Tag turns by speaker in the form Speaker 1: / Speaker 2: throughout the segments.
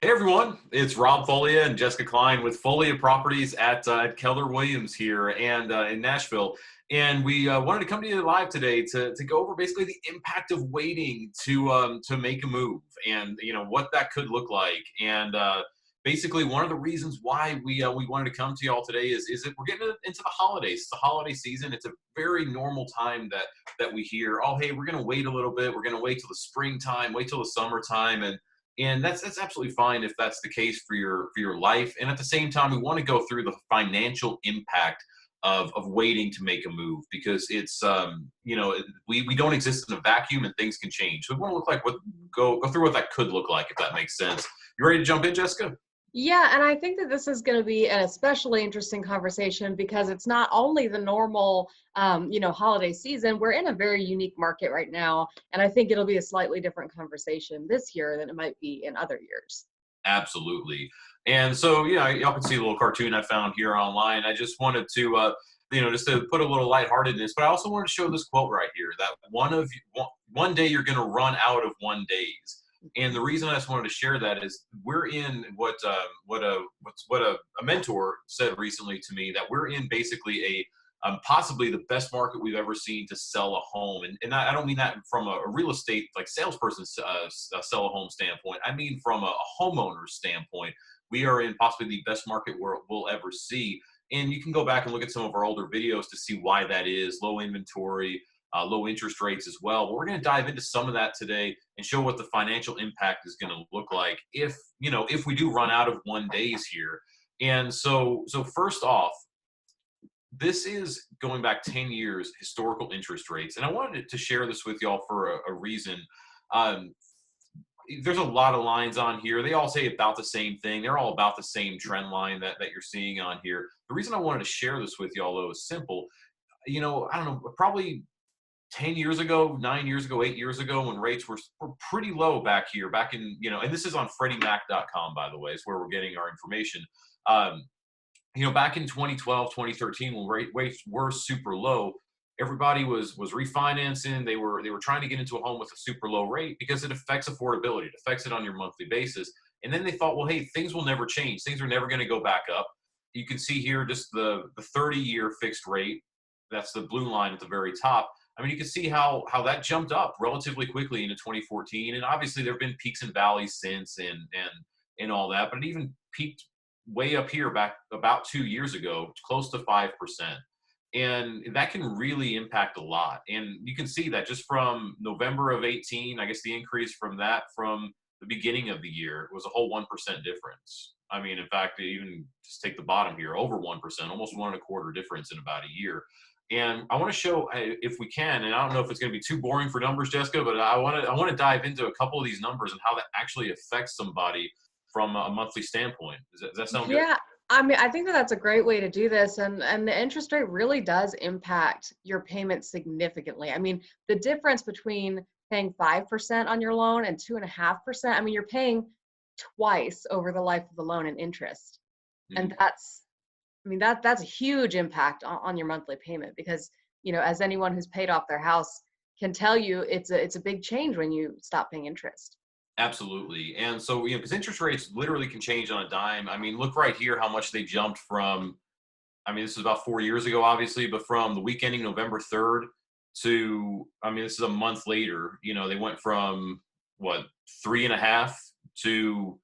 Speaker 1: Hey everyone, it's Rob Folia and Jessica Klein with Folia Properties at Keller Williams here and in Nashville. And we wanted to come to you live today to go over basically the impact of waiting to make a move and what that could look like. And basically one of the reasons why we wanted to come to you all today is that we're getting into the holidays. It's the holiday season. It's a very normal time that we hear, oh hey, we're going to wait a little bit. We're going to wait till the springtime, wait till the summertime, and that's absolutely fine if that's the case for your life. And at the same time, we want to go through the financial impact of waiting to make a move because it's we don't exist in a vacuum and things can change. So we want to look like go through what that could look like, if that makes sense. You ready to jump in, Jessica?
Speaker 2: Yeah, and I think that this is going to be an especially interesting conversation because it's not only the normal, holiday season. We're in a very unique market right now, and I think it'll be a slightly different conversation this year than it might be in other years.
Speaker 1: Absolutely. And so, yeah, y'all can see the little cartoon I found here online. I just wanted to, just to put a little lightheartedness, but I also wanted to show this quote right here that one day you're going to run out of one days. And the reason I just wanted to share that is we're in what a mentor said recently to me, that we're in basically possibly the best market we've ever seen to sell a home. And I don't mean that from a real estate like salesperson sell a home standpoint. I mean from a homeowner standpoint. We are in possibly the best market we'll ever see. And you can go back and look at some of our older videos to see why that is. Low inventory, low interest rates as well. But we're going to dive into some of that today and show what the financial impact is going to look like if we do run out of one days here. And so first off, this is going back 10 years, historical interest rates. And I wanted to share this with y'all for a reason. There's a lot of lines on here. They all say about the same thing. They're all about the same trend line that you're seeing on here. The reason I wanted to share this with y'all, though, is simple. I don't know, probably 10 years ago, 9 years ago, 8 years ago, when rates were pretty low back in, and this is on FreddieMac.com, by the way, is where we're getting our information. Back in 2012, 2013, when rates were super low, everybody was refinancing. They were trying to get into a home with a super low rate because it affects affordability. It affects it on your monthly basis. And then they thought, well, hey, things will never change. Things are never going to go back up. You can see here just the 30-year fixed rate. That's the blue line at the very top. I mean, you can see how that jumped up relatively quickly into 2014. And obviously there have been peaks and valleys since and all that, but it even peaked way up here back about 2 years ago, close to 5%. And that can really impact a lot. And you can see that just from November of 18, I guess the increase from the beginning of the year was a whole 1% difference. I mean, in fact, even just take the bottom here, over 1%, almost 1.25% difference in about a year. And I want to show, if we can, and I don't know if it's going to be too boring for numbers, Jessica, but I want to dive into a couple of these numbers and how that actually affects somebody from a monthly standpoint. Does that sound good?
Speaker 2: Yeah, I mean, I think that that's a great way to do this, and the interest rate really does impact your payment significantly. I mean, the difference between paying 5% on your loan and 2.5%, I mean, you're paying twice over the life of the loan in interest. And that's a huge impact on your monthly payment because, as anyone who's paid off their house can tell you, it's a big change when you stop paying interest.
Speaker 1: Absolutely. And so, because interest rates literally can change on a dime. I mean, look right here how much they jumped from, I mean, this is about 4 years ago, obviously, but from the week ending November 3rd to, I mean, this is a month later, they went from what, 3.5 to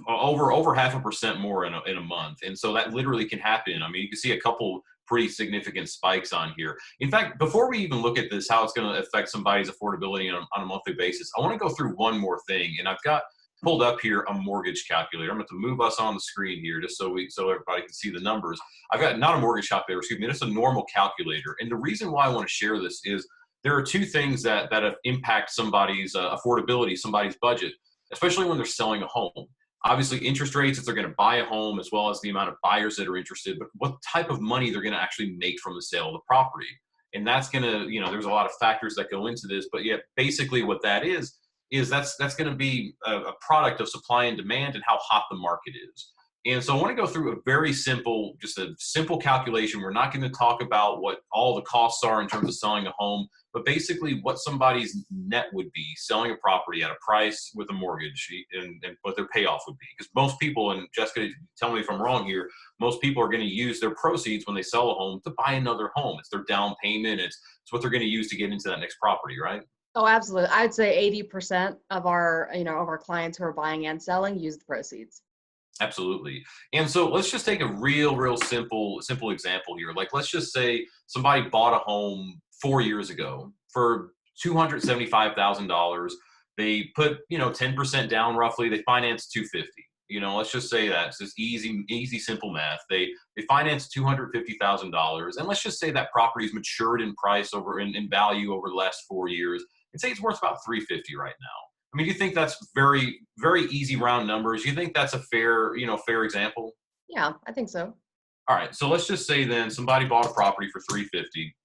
Speaker 1: over 0.5% more in a month. And so that literally can happen. I mean, you can see a couple pretty significant spikes on here. In fact, before we even look at this, how it's going to affect somebody's affordability on a monthly basis, I want to go through one more thing. And I've got pulled up here a mortgage calculator. I'm going to move us on the screen here just so everybody can see the numbers. I've got not a mortgage calculator, excuse me, just a normal calculator. And the reason why I want to share this is there are two things that impact somebody's affordability, somebody's budget, especially when they're selling a home. Obviously, interest rates, if they're going to buy a home, as well as the amount of buyers that are interested, but what type of money they're going to actually make from the sale of the property. And that's going to, there's a lot of factors that go into this, but yet basically what that is that's going to be a product of supply and demand and how hot the market is. And so I want to go through a very simple, just a simple calculation. We're not going to talk about what all the costs are in terms of selling a home, but basically what somebody's net would be selling a property at a price with a mortgage, and what their payoff would be. Because most people, and Jessica, tell me if I'm wrong here, most people are going to use their proceeds when they sell a home to buy another home. It's their down payment. It's what they're going to use to get into that next property, right?
Speaker 2: Oh, absolutely. I'd say 80% of our, of our clients who are buying and selling use the proceeds.
Speaker 1: Absolutely. And so let's just take a real simple example here. Like, let's just say somebody bought a home 4 years ago for $275,000. They put, 10% down roughly. They financed 250. Let's just say that. It's just easy, simple math. They financed $250,000. And let's just say that property's matured in price over in value over the last 4 years. And say it's worth about 350 right now. I mean, do you think that's very easy round numbers? You think that's a fair example?
Speaker 2: Yeah, I think so.
Speaker 1: All right. So let's just say then somebody bought a property for 350.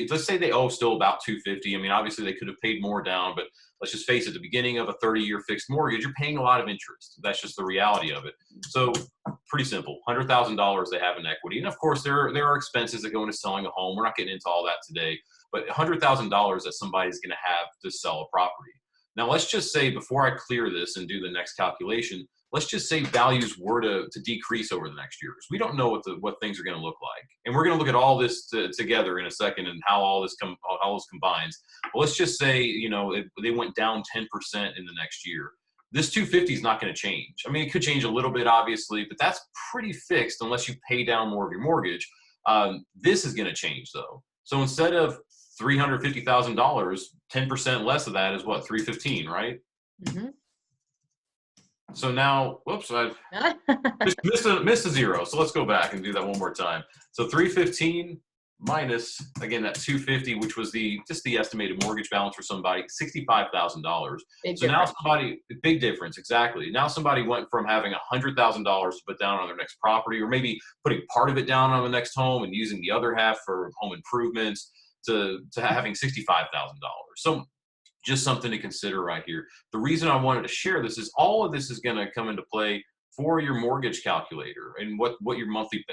Speaker 1: Let's say they owe still about 250. I mean, obviously they could have paid more down, but let's just face it, the beginning of a 30-year fixed mortgage, you're paying a lot of interest. That's just the reality of it. So pretty simple. $100,000 they have in equity. And of course there are expenses that go into selling a home. We're not getting into all that today, but $100,000 that somebody's going to have to sell a property. Now, let's just say before I clear this and do the next calculation, let's just say values were to decrease over the next years. We don't know what things are going to look like. And we're going to look at all this together in a second and how all this combines. But let's just say, they went down 10% in the next year. This 250 is not going to change. I mean, it could change a little bit, obviously, but that's pretty fixed unless you pay down more of your mortgage. This is going to change, though. So instead of $350,000, 10% less of that is what, 315, right?
Speaker 2: Mm-hmm.
Speaker 1: So now, whoops, I missed a zero. So let's go back and do that one more time. So 315 minus, again, that 250, which was just the estimated mortgage balance for somebody, $65,000. So now big difference, exactly. Now somebody went from having $100,000 to put down on their next property, or maybe putting part of it down on the next home and using the other half for home improvements, to having $65,000. So just something to consider right here. The reason I wanted to share this is all of this is going to come into play for your mortgage calculator and what your monthly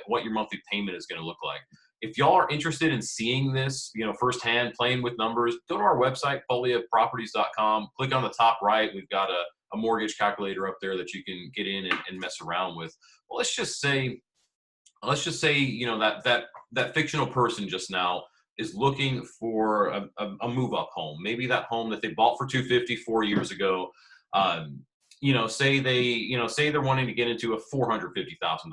Speaker 1: payment is going to look like. If y'all are interested in seeing this, firsthand, playing with numbers, go to our website, foliaproperties.com. Click on the top right. We've got a mortgage calculator up there that you can get in and mess around with. Well, let's just say, that fictional person just now is looking for a move-up home. Maybe that home that they bought for 250 4 years ago. Say they're wanting to get into a $450,000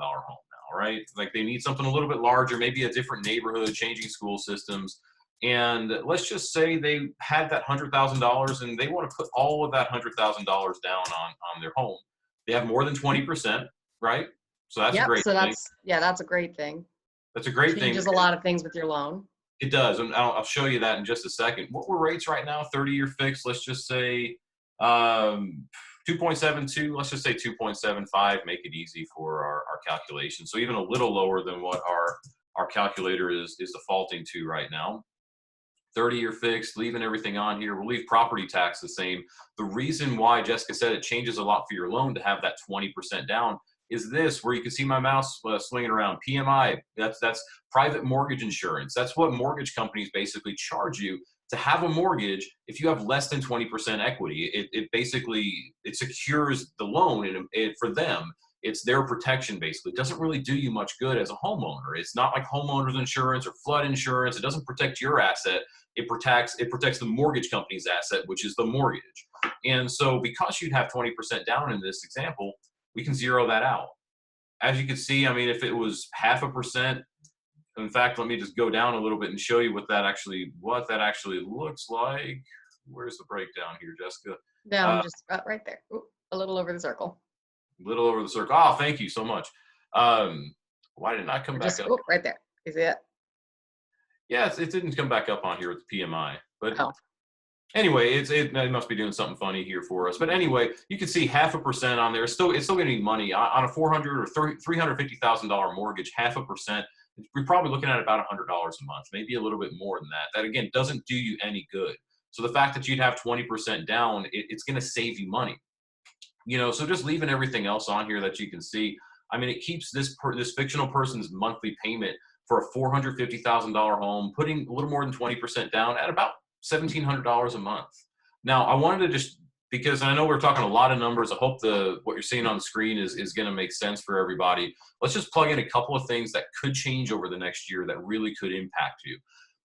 Speaker 1: home now, right? Like they need something a little bit larger, maybe a different neighborhood, changing school systems. And let's just say they had that $100,000 and they want to put all of that $100,000 down on their home. They have more than 20%, right? So that's a great thing.
Speaker 2: That's a great thing.
Speaker 1: That's a great thing.
Speaker 2: Changes a lot of things with your loan.
Speaker 1: It does, and I'll show you that in just a second. What were rates right now? 30-year fixed. Let's just say 2.72. Let's just say 2.75. Make it easy for our calculation. So even a little lower than what our calculator is defaulting to right now. 30-year fixed, leaving everything on here. We'll leave property tax the same. The reason why Jessica said it changes a lot for your loan to have that 20% down is this, where you can see my mouse swinging around. PMI, that's private mortgage insurance. That's what mortgage companies basically charge you to have a mortgage if you have less than 20% equity. It basically secures the loan, and for them, it's their protection basically. It doesn't really do you much good as a homeowner. It's not like homeowners insurance or flood insurance. It doesn't protect your asset. It protects the mortgage company's asset, which is the mortgage. And so because you'd have 20% down in this example, we can zero that out. As you can see, I mean, if it was 0.5%, in fact, let me just go down a little bit and show you what that actually looks like. Where's the breakdown here, Jessica?
Speaker 2: No, just right there. Ooh, a little over the circle.
Speaker 1: Little over the circle. Oh, thank you so much. Why didn't I come back up?
Speaker 2: Oh, right there. Is it?
Speaker 1: Yeah, it didn't come back up on here with the PMI, but anyway, it must be doing something funny here for us. But anyway, you can see 0.5% on there. It's still going to need money on a $400,000 or $350,000 mortgage. 0.5%. We're probably looking at about $100 a month, maybe a little bit more than that. That again doesn't do you any good. So the fact that you'd have 20% down, it's going to save you money. So just leaving everything else on here that you can see. I mean, it keeps this fictional person's monthly payment for a $450,000 home, putting a little more than 20% down at about $1,700 a month. Now, I wanted to just, because I know we're talking a lot of numbers. I hope what you're seeing on the screen is going to make sense for everybody. Let's just plug in a couple of things that could change over the next year that really could impact you.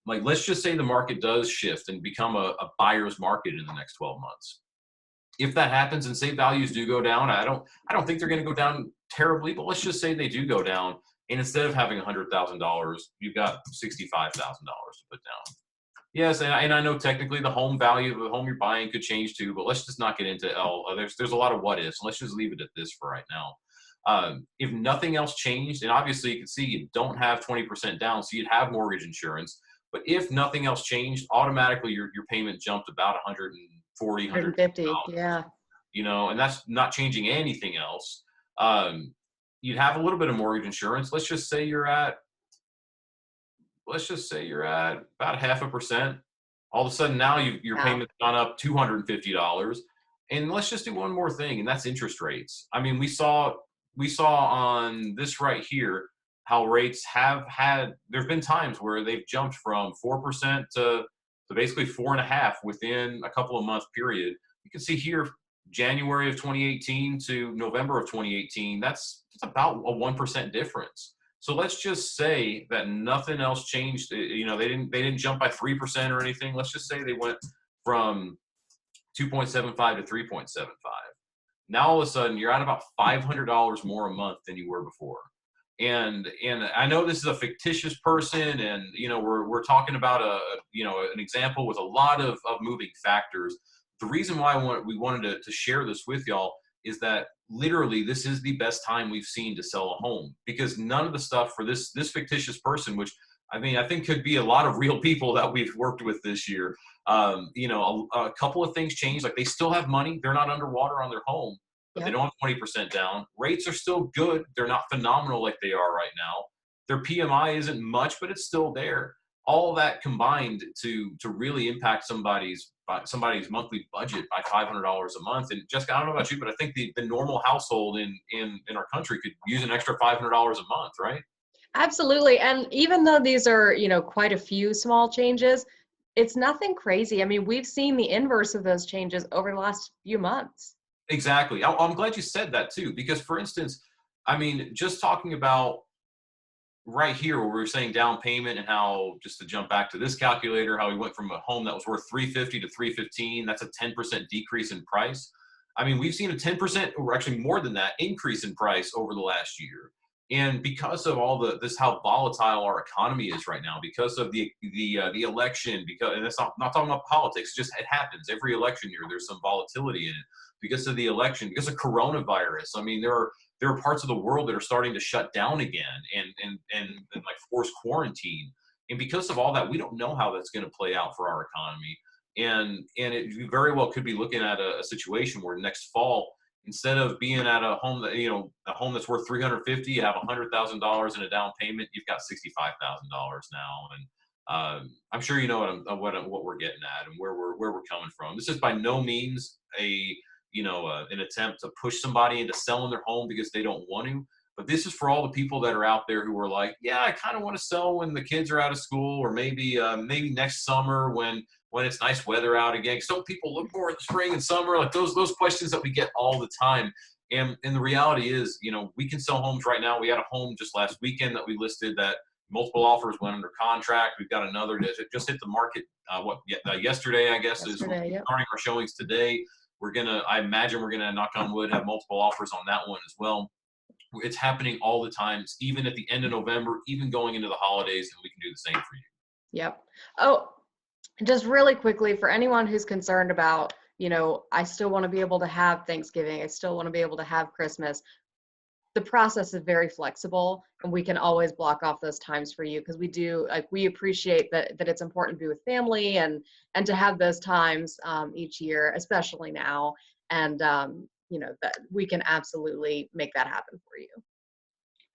Speaker 1: Like, let's just say the market does shift and become a buyer's market in the next 12 months. If that happens and say values do go down, I don't think they're going to go down terribly, but let's just say they do go down, and instead of having $100,000, you've got $65,000 to put down. Yes, and I know technically the home value of the home you're buying could change too, but let's just not get into there's a lot of what ifs. Let's just leave it at this for right now. If nothing else changed, and obviously you can see you don't have 20% down, so you'd have mortgage insurance. But if nothing else changed, automatically your payment jumped about 140,
Speaker 2: 150, yeah.
Speaker 1: And that's not changing anything else. You'd have a little bit of mortgage insurance. Let's just say you're at about 0.5%. All of a sudden now your
Speaker 2: Yeah.
Speaker 1: payment's gone up $250. And let's just do one more thing, and that's interest rates. I mean, we saw on this right here how rates there've been times where they've jumped from 4% to basically 4.5% within a couple of month period. You can see here January of 2018 to November of 2018, that's about a 1% difference. So let's just say that nothing else changed. They didn't jump by 3% or anything. Let's just say they went from 2.75 to 3.75. Now all of a sudden you're at about $500 more a month than you were before. And I know this is a fictitious person, and we're talking about an example with a lot of moving factors. The reason why we wanted to share this with y'all is that literally this is the best time we've seen to sell a home, because none of the stuff for this fictitious person, which I think could be a lot of real people that we've worked with this year. A couple of things changed. Like, they still have money. They're not underwater on their home, but they don't have 20% down. Rates are still good. They're not phenomenal like they are right now. Their PMI isn't much, but it's still there. All that combined to really impact somebody's monthly budget by $500 a month. And Jessica, I don't know about you, but I think the normal household in our country could use an extra $500 a month, right?
Speaker 2: Absolutely. And even though these are, quite a few small changes, it's nothing crazy. I mean, we've seen the inverse of those changes over the last few months.
Speaker 1: Exactly. I'm glad you said that too, because for instance, I mean, just talking about right here where we were saying down payment, and how, just to jump back to this calculator, how we went from a home that was worth $350 to $315. That's a 10% decrease in price. I mean, we've seen a 10%, or actually more than that, increase in price over the last year. And because of all how volatile our economy is right now, because of the election, and it's not talking about politics, it happens every election year. There's some volatility in it because of the election, because of coronavirus. I mean, there are parts of the world that are starting to shut down again and like force quarantine. And because of all that, we don't know how that's going to play out for our economy. And it very well could be looking at a situation where next fall, instead of being at a home that's worth $350, you have $100,000 in a down payment, you've got $65,000 now. And I'm sure you know what we're getting at and where we're coming from. This is by no means an attempt to push somebody into selling their home because they don't want to. But this is for all the people that are out there who are like, yeah, I kind of want to sell when the kids are out of school, or maybe next summer when it's nice weather out again. Because don't people look more in the spring and summer? Like those questions that we get all the time. And the reality is, we can sell homes right now. We had a home just last weekend that we listed that multiple offers went under contract. We've got another that just hit the market yesterday, I guess. Is starting our showings today. I imagine we're gonna, knock on wood, have multiple offers on that one as well. It's happening all the time, even at the end of November, even going into the holidays, and we can do the same for you.
Speaker 2: Yep. Oh, just really quickly, for anyone who's concerned about, I still want to be able to have Thanksgiving, I still want to be able to have Christmas. The process is very flexible, and we can always block off those times for you, because we appreciate that it's important to be with family and to have those times each year, especially now. And that we can absolutely make that happen for you.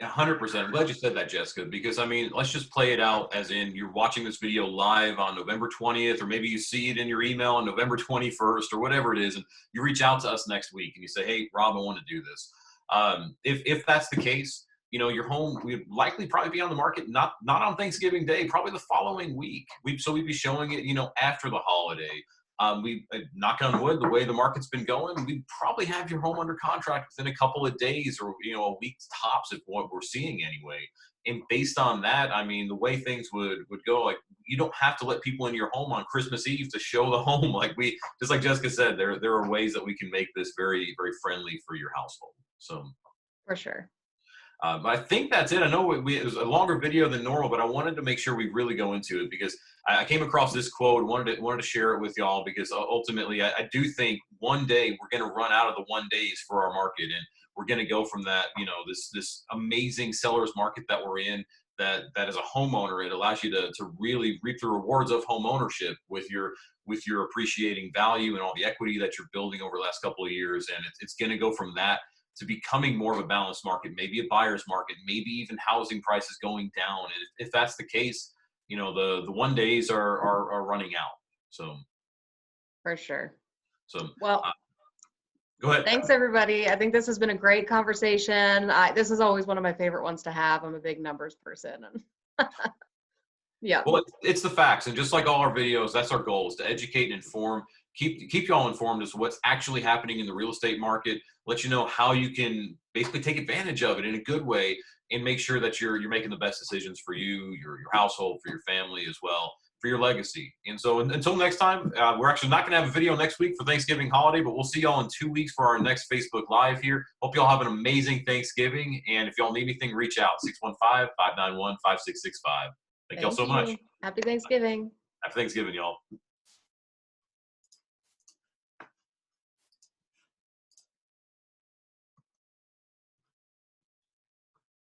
Speaker 1: 100%. I'm glad you said that, Jessica, because I mean, let's just play it out as in you're watching this video live on November 20th, or maybe you see it in your email on November 21st, or whatever it is, and you reach out to us next week and you say, hey, Rob, I want to do this. If that's the case, your home would likely probably be on the market not on Thanksgiving Day, probably the following week. We'd be showing it, after the holiday. We knock on wood, the way the market's been going, we'd probably have your home under contract within a couple of days, or a week tops, if what we're seeing anyway. And based on that, I mean, the way things would go, like, you don't have to let people into your home on Christmas Eve to show the home. Just like Jessica said, there are ways that we can make this very, very friendly for your household. So
Speaker 2: For sure.
Speaker 1: I think that's it. I know it was a longer video than normal, but I wanted to make sure we really go into it because I came across this quote, wanted to share it with y'all, because ultimately I do think one day we're going to run out of the 1 days for our market, and we're going to go from that, this amazing seller's market that we're in, that as a homeowner, it allows you to really reap the rewards of home ownership with your appreciating value and all the equity that you're building over the last couple of years. And it's going to go from that to becoming more of a balanced market, maybe a buyer's market, maybe even housing prices going down. And if that's the case, the 1 days are running out. So
Speaker 2: For sure.
Speaker 1: so
Speaker 2: Well,
Speaker 1: uh, go ahead.
Speaker 2: thanks everybody. I think this has been a great conversation. This is always one of my favorite ones to have. I'm a big numbers person. And yeah,
Speaker 1: Well, it's the facts, and just like all our videos, that's our goal, is to educate and inform, keep y'all informed as to what's actually happening in the real estate market, let you know how you can basically take advantage of it in a good way, and make sure that you're making the best decisions for you, your household, for your family as well, for your legacy. And so until next time, we're actually not going to have a video next week for Thanksgiving holiday, but we'll see y'all in 2 weeks for our next Facebook Live here. Hope y'all have an amazing Thanksgiving, and if y'all need anything, reach out, 615-591-5665. Thank y'all
Speaker 2: thank
Speaker 1: so much.
Speaker 2: you. Happy Thanksgiving.
Speaker 1: Happy Thanksgiving, y'all.